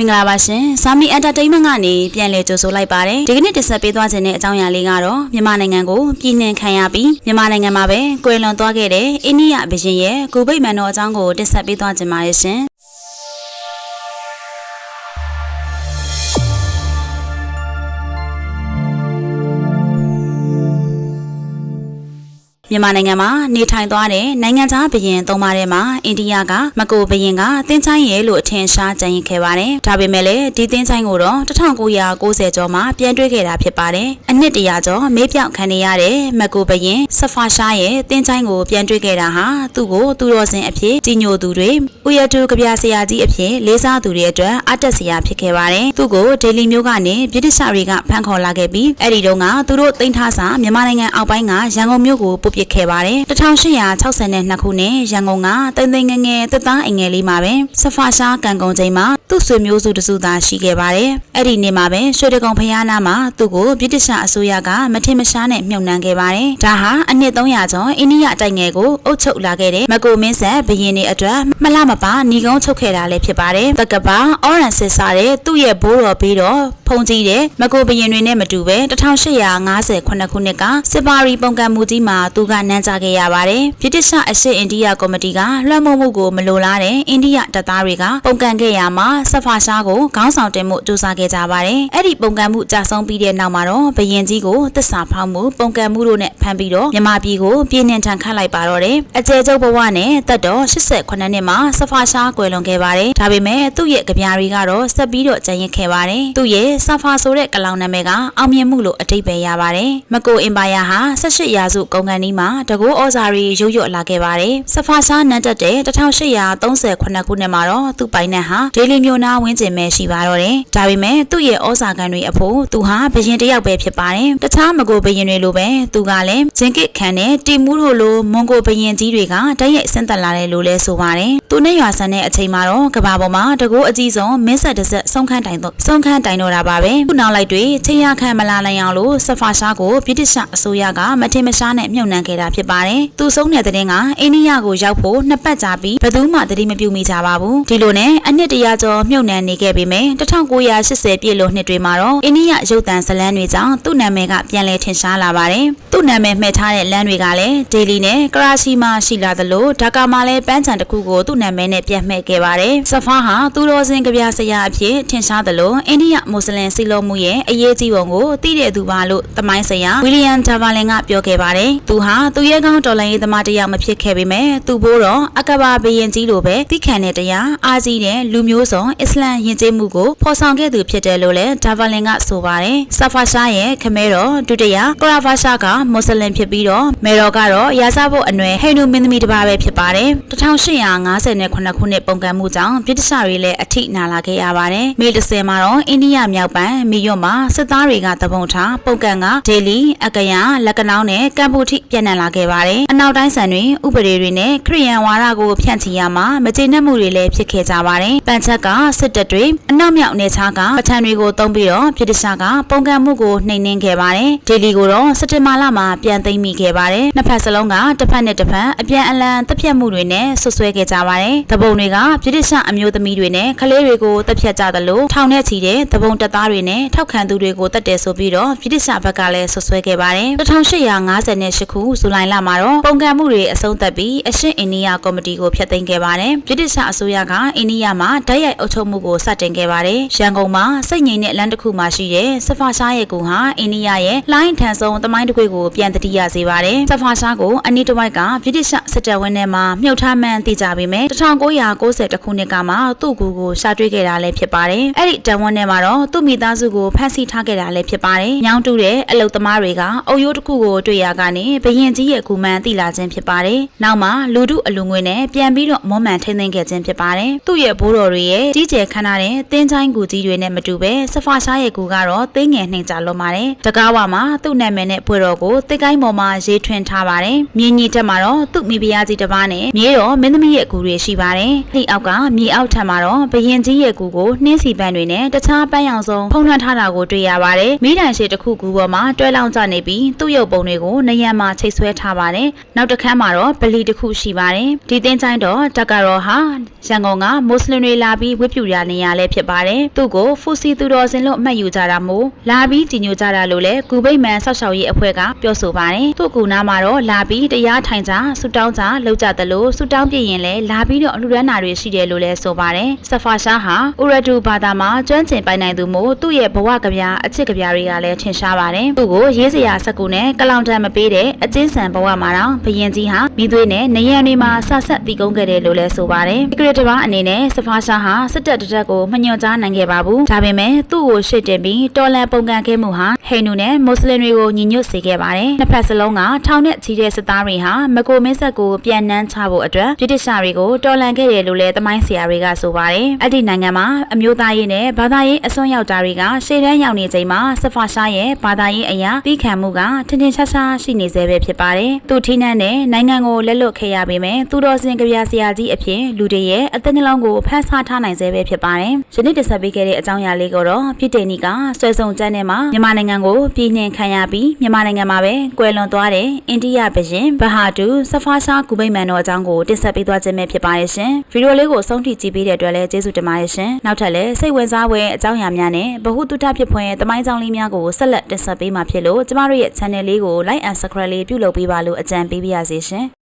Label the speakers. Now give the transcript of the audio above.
Speaker 1: မင်္ဂလာပါရှင်။စာမီ entertainment ကနေပြန်လည်ကြိုဆိုလိုက်ပါတယ်။ဒီကနေ့တင်ဆက်ပေးသွားခြင်းတဲ့အကြောင်းအရာလေးကတော့မြန်မာနိုင်ငံကိုပြည်နှင်ခံရပြီးမြန်မာနိုင်ငံမှာပဲကွယ်လွန်သွားခဲ့တဲ့အိန္ဒိယဘုရင်ရဲ့ကိုဗိတ်မန်တော်အကြောင်းကိုတင်ဆက်ပေးသွားခြင်းပါရဲ့ရှင်။မြန်မာနိုင်ငံမှာနေထိုင်သွားတဲ့နိုင်ငံသားဘုရင်၃ပါးထဲမှာအိန္ဒိယကမကိုဘုရင်ကတင်းချိုင်းရဲလို့အထင်ရှားကြံ့ရင်ခဲ့ပါတယ်။ဒါပေမဲ့လည်းဒီတင်းချိုင်းကိုတော့1990ကျော်မှာပြန်တွေ့ခဲ့တာဖြစ်ပါတယ်။အနှစ်100ကျော်မေးပြောက်ခံနေရတဲ့မကိုဘုရင်ဆဖာရှားရဲ့တင်းချိုင်းကိုပြန်တွေ့ခဲ့တာဟာသူ့ကိုသူတော်စင်အဖြစ်ကြီးညိုသူတွေဥယျာတူကဗျာဆရာကြီးအဖြစ်လေးစားသူတွေအတွက်အတက်စရာဖြစ်ခဲ့ပါတယ်။သူ့ကိုဒေလီမြို့ကနေဗြိတိရှတွေကဖမ်းခေါ်လာခဲ့ပြီးအဲ့ဒီတုန်းကသူတို့တင်ထားစာမြန်မာနိုင်ငံအောက်ပိုင်းကရန်ကုန်မြို့ကိုပို့ခဲ့ပါတယ်1862ခုနှစ်ရန်ကုန်ကတိမ်တိမ်ငယ်ငယ်တက်သားအငယ်လေးမှာပဲဆဖာရှားကန်ကုန်းချိန်မှာသူ့ဆွေမျိုးစုတစုသာရှိခဲ့ပါတယ်အဲ့ဒီနေ့မှာပဲရွှေတကုံဖျားနာမှာသူ့ကိုဗြိတိရှအစိုးရကမထင်မရှားနဲ့မြုပ်နှံခဲ့ပါတယ်ဒါဟာအနှစ်300ကျော်အိန္ဒိယတိုက်ငယ်ကိုအုပ်ချုပ်လာခဲ့တဲ့မကိုမင်းဆက်ဘုရင်တွေအတွက်မလမပါညီကုန်းချုပ်ခဲ့တာလည်းဖြစ်ပါတယ်တက္ကပါအော်ရန်စစ်စားတဲ့သူ့ရဲ့ဘိုးတော်ပြီးတော့ဖုန်ကြီးတဲ့မကိုဘုရင်တွေနဲ့မတူပဲ1858ခုနှစ်ကစစ်ပါရီပုံကံမှုကြီးမှာသူကနန်းကြခဲ့ရပါတယ်ဗြိတိရှအရှေ့အိန္ဒိယကော်မတီကလွှမ်းမိုးမှုကိုမလိုလားတဲ့အိန္ဒိယတပ်သားတွေကပုံကံခဲ့ရမှာဆဖာရှားကိုခေါင်းဆောင်တင်မှုစူးစမ်းခဲ့ကြပါတယ်အဲ့ဒီပုံကံမှုကြာဆုံးပြီးတဲ့နောက်မှာတော့ဘုရင်ကြီးကိုသစ္စာဖောက်မှုပုံကံမှုတို့နဲ့ဖမ်းပြီးတော့မြန်မာပြည်ကိုပြည်နှင်ထန်ခတ်လိုက်ပါတော့တယ်အကျယ်ကျုပ်ဘဝနဲ့တက်တော်89နှစ်မှာဆဖာရှားကွယ်လွန်ခဲ့ပါတယ်ဒါပေမဲ့သူ့ရဲ့ကြပြားတွေကတော့ဆက်ပြီးတော့ကျန်ရစ်ခဲ့ပါတယ်သူ့ရဲ့ဆဖာဆိုတဲ့ကလောင်နာမည်ကအောင်မြင်မှုလို့အဓိပ္ပာယ်ရပါတယ်မကိုအင်ပါယာဟာ18ရာစုကုန်ကန်ဒီမှာတကူဩဇာရီရုပ်ရွတ်လာခဲ့ပါတယ်ဆဖာရှားနန်းတက်တဲ့1838ခုနှစ်မှာတော့သူ့ပိုင်နက်ဟာဒေလီမြို့နာဝင်းကျင်ပဲရှိပါတော့တယ်ဒါပေမဲ့သူ့ရဲ့ဩဇာခံတွေအဖို့သူဟာဘုရင်တယောက်ပဲဖြစ်ပါတယ်တခြားမကိုဘုရင်တွေလိုပဲသူကလည်းဂျင်ကစ်ခန်နဲ့တီမူးတို့လိုမွန်ဂိုဘုရင်ကြီးတွေကတိုက်ရိုက်ဆင်းသက်လာတယ်လို့လဲဆိုပါတယ်သူနဲ့ရွာဆန်တဲ့အချိန်မှာတော့ကဘာပေါ်မှာတကူအကြီးဆုံးမင်းဆက်တစ်ဆက်ဆုံးခန်းတိုင်တော့တာပါပဲခုနောက်လိုက်တွေချင်းရခန့်မလာနိုင်အောင်လို့ဆဖာရှားကိုဗြိတိရှအစိုးရကမထင်မရှားနဲ့မြုပ်နှံခဲ့တာဖြစ်ပါတယ်သူဆုံးတဲ့တဲ့ကအိန္ဒိယကိုရောက်ဖို့နှစ်ပတ်ကြာပြီးဘယ်သူမှသတိမပြုမိကြပါဘူးဒီလိုနဲ့အနှစ်100ကျော်မြုပ်နှံနေခဲ့ပေမဲ့1980ပြည့်လို့နှစ်တွေမှာတော့အိန္ဒိယရုပ်သံဇာတ်လမ်းတွေကြောင့်သူ့နာမည်ကပြန်လည်ထင်ရှားလာပါတယ်သူ့နာမည်မှတ်ထားတဲ့လမ်းတွေကလည်းဒေလီနဲ့ကရာချီမှာရှိလာသလိုဒါကာမှာလည်းပန်းချံတစ်ခုကိုသူ့နာမည်နဲ့ပြန်မှတ်ခဲ့ပါတယ်ဆဖာဟာသူတော်စင်ကြပြဆရာအဖြစ်ထင်ရှားသလိုအိန္ဒိယမွတ်စလင်စီလုံးမှုရဲ့အရေးကြီးပုံကိုသိတဲ့သူပါလို့သမိုင်းဆရာဝီလီယံဒါဗာလင်ကပြောခဲ့ပါတယ်သူဟာသူရဲ့ကောင်းတော်လှန်ရေးသမားတယောက်မဖြစ်ခဲ့ပေမဲ့သူ့ဘိုးတော်အကဘာဘုရင်ကြီးလိုပဲသိခံတဲ့တရားအားကြီးတဲ့လူမျိုးစုံအစ္စလမ်ယဉ်ကျေးမှုကိုဖော်ဆောင်ခဲ့သူဖြစ်တယ်လို့လည်းဒါဗာလင်ကဆိုပါတယ်ဆဖာရှားရဲ့ခမဲတော်ဒုတိယကရာဗာရှားကမွတ်စလင်ဖြစ်ပြီးတော့မေတော်ကတော့ရာဇဖို့အနွယ်ဟိန္ဒူမင်းသမီးတစ်ပါးပဲဖြစ်ပါတယ်1859ခုနှစ်ပုံကံမှုကြောင့်ဗြိတိရှတွေလည်းအထိနာလာခဲ့ရပါတယ်မေ10မှာတော့အိန္ဒိယမြောက်ပိုင်းမီရွတ်မှာစစ်သားတွေကတပုံထားပုံကံကဒေလီအကယလက်ကနောင်းနဲ့ကမ်ပူထိပြန်နှံလာခဲ့ပါတယ်အနောက်တိုင်းဆန်တွေဥပဒေတွေနဲ့ခရီးယန်ဝါဒကိုဖြန့်ချီရမှာမကျေနပ်မှုတွေလည်းဖြစ်ခဲ့ကြပါတယ်ပန်ချက်ကစစ်တပ်တွေအနောက်မြောက်နေချားကပထန်တွေကိုတုံးပြီးတော့ဗြိတိရှကပုံကံမှုကိုနှိမ်နင်းခဲ့ပါတယ်ဒေလီကိုတော့စက်တင်ဘာလမှာပြန်သိမ်းမိခဲ့ပါတယ်နှစ်ဖက်စလုံးကတစ်ဖက်နဲ့တစ်ဖက်အပြန်အလှန်တပ်ဖြတ်မှုတွေနဲ့ဆွဆွဲခဲ့ကြပါတယ်တပုံတွေကဗြိတိရှအမျိုးသမီးတွေနဲ့ကလေးတွေကိုတပ်ဖြတ်ကြသလိုထောင်နဲ့ချီတဲ့တပုံတပ်သားတွေနဲ့ထောက်ခံသူတွေကိုတပ်တယ်ဆိုပြီးတော့ဗြိတိရှဘက်ကလည်းဆွဆွဲခဲ့ပါတယ်1858ခုဇူလိုင်လမှာတော့ပုံကံမှုတွေအဆုံးသတ်ပြီးအရှေ့အိန္ဒိယကော်မတီကိုဖျက်သိမ်းခဲ့ပါတယ်ဗြိတိရှအစိုးရကအိန္ဒိယမှာဓာတ်ရိုက်အုပ်ချုပ်မှုကိုစတင်ခဲ့ပါတယ်ရန်ကုန်မှာစိတ်ငြိမ်တဲ့လမ်းတစ်ခုမှာရှိတဲ့ဆဖာရှားရဲ့ကူဟာအိန္ဒိယရဲ့လှိုင်းထန်ဆုံးသမိုင်းတစ်ခွေကိုပြန်တတိယစေပါတယ်ဆဖာရှားကိုအနီးတစ်ဝိုက်ကဗြိတိရှစစ်တပ်ဝင်းထဲမှာမြုပ်ထားမှန်းသိကြပေမဲ့1990ခုနှစ်ကမှသူ့ကူကိုရှာတွေ့ခဲ့တာလည်းဖြစ်ပါတယ်အဲ့ဒီတန်ဝန်းထဲမှာတော့သူ့မိသားစုကိုဖမ်းဆီးထားခဲ့တာလည်းဖြစ်ပါတယ်ညောင်းတူးတဲ့အလုတ်သမားတွေကအုပ်ရိုးတစ်ခုကိုတွေ့ရကနေဘုရင်ကြီးရဲ့ကူမှန်းသိလာခြင်းဖြစ်ပါတယ်နောက်မှာလူထုအလူငွေနဲ့ပြန်ပြီးတော့မွမ်းမံထိန်းသိမ်းခဲ့ခြင်းဖြစ်ပါတယ်သူ့ရဲ့ဘိုးတော်တွေရဲ့ကြီးကျယ်ခမ်းနားတဲ့တင်းချိုင်းကူကြီးတွေနဲ့မတူပဲဆဖာရှားရဲ့ကူကတော့သိငယ်နှိမ်ကြလွန်ပါတယ်တကားဝါမှာသူ့နာမည်နဲ့ဘွေတော်ကိုတိတ်ကိုင်းပေါ်မှာရေးထွင်ထားပါတယ်မြင်းကြီးတက်မှာတော့သူ့မိဖုရားကြီးတစ်ပါးနဲ့မြေတော်မင်းသမီးရဲ့ကူတွေရှိပါတယ်ဒီအောက်ကမြေအောက်ထပ်မှာတော့ဘုရင်ကြီးရဲ့ကူကိုနှင်းစီပန်းတွေနဲ့တခြားပန်းရောင်စုံဖုံးလွှမ်းထားတာကိုတွေ့ရပါတယ်မိတိုင်ရှိတစ်ခုကူပေါ်မှာတွဲလောင်းကျနေပြီးသူ့ရုပ်ပုံတွေကိုနယံမှာချိတ် တ်ဆွဲထားပါတယ်နောက်တစ်ခန်းမှာတော့ဗလီတစ်ခုရှိပါတယ်ဒီသင်္ချိုင်းတော်တက္ကရောဟာရန်ကုန်ကမွတ်စလင်တွေလာပြီးဝတ်ပြုရနေရလဲဖြစ်ပါတယ်သူ့ကိုဖူစီသူတော်စင်လို့အမှတ်ယူကြတာမို့လာပြီးကြည်ညိုကြတာလို့လဲဂူဗိမ္မာန်ဆောက်ရှောက်ရေးအဖွဲ့ကပြောဆိုပါတယ်သူ့ကူနာမှာတော့လာပြီးတရားထိုင်ကြဆူတောင်းကြလှုပ်ကြသလိုဆူတောင်းပြရင်လဲလာပြီးတော့အလှူဒန်းတာတွေရှိတယ်လို့လဲဆိုပါတယ်ဆဖာရှားဟာဥရဒူဘာသာမှာကျွမ်းကျင်ပိုင်နိုင်သူမို့သူ့ရဲ့ဘဝကဗျာအချစ်ကဗျာတွေကလည်းထင်ရှားပါတယ်သူ့ကိုရေးစရာစကူနဲ့ကလောင်တန်မပေးတဲ့အကျဉ်းဆန်ဘဝမှာတော့ဘယင်ကြီးဟာမိသွေးနဲ့နေရံတွေမှာဆဆက်တီးကုန်းခဲ့တယ်လို့လည်းဆိုပါတယ်ဒီကရတဘာအနေနဲ့ဆဖာရှားဟာစစ်တပ်တက်ကိုမညွှန်ကြားနိုင်ခဲ့ပါဘူးဒါပေမဲ့သူ့ကိုရှစ်တင်ပြီးတော်လန်ပုံကန်ခဲ့မှုဟာဟိန္ဒူနဲ့မွတ်စလင်တွေကိုညီညွတ်စေခဲ့ပါတယ်နှစ်ဖက်စလုံးကထောင်နဲ့ချီတဲ့စစ်သားတွေဟာမကိုမင်းဆက်ကိုပြန်နှမ်းချဖို့အတွက်ဗြိတိရှတွေကိုတော်လန်ခဲ့တယ်လို့လည်းသမိုင်းဆရာတွေကဆိုပါတယ်အဲ့ဒီနိုင်ငံမှာအမျိုးသားရေးနဲ့ဘာသာရေးအစွန်းရောက်တာတွေကရှေ့တန်းရောက်နေချိန်မှာဆဖာရှားရဲ့ဘာသာရေးအရာပြီးခံမှုကထင်ထင်ရှားရှားရှိနေသေးပဲဖြစ်ပါတယ်သူထိနှံတဲ့နိုင်ငံကိုလက်လွတ်ခဲ့ရပေမဲ့သူတော်စင်ကြပြဆရာကြီးအဖြစ်လူတွေရဲ့အသက်နှလုံးကိုဖန်ဆားထားနိုင်သေးပဲဖြစ်ပါတယ်ယနေ့တင်ဆက်ပေးခဲ့တဲ့အကြောင်းအရာလေးကိုတော့ပြည်တေနီကဆွဲဆောင်ကျန်းထဲမှာမြန်မာနိုင်ငံကိုပြည်နှင်ခံရပြီးမြန်မာနိုင်ငံမှာပဲကွယ်လွန်သွားတဲ့အိန္ဒိယဘုရင်ဘဟာဒူဆဖာရှားဂူဗိမ္မာန်တော်အကြောင်းကိုတင်ဆက်ပေးသွားခြင်းပဲဖြစ်ပါတယ်ရှင်ဗီဒီယိုလေးကိုဆုံးထိကြည့်ပေးတဲ့အတွက်လည်းကျေးဇူးတင်ပါတယ်ရှင်နောက်ထပ်လည်းစိတ်ဝင်စားဖွယ်အကြောင်းအရာများနဲ့ဗဟုသုတဖြစ်ဖွယ်သမိုင်းကြောင်းလေးများကိုဆက်လက်တင်ဆက်ပေးမှာဖြစ်လို့ကျမတို့ရဲ့ channel လေးကို like and subscribe လေးပြုလုပ်ပေးပါလို့အကြံပေးပါရစေရှင်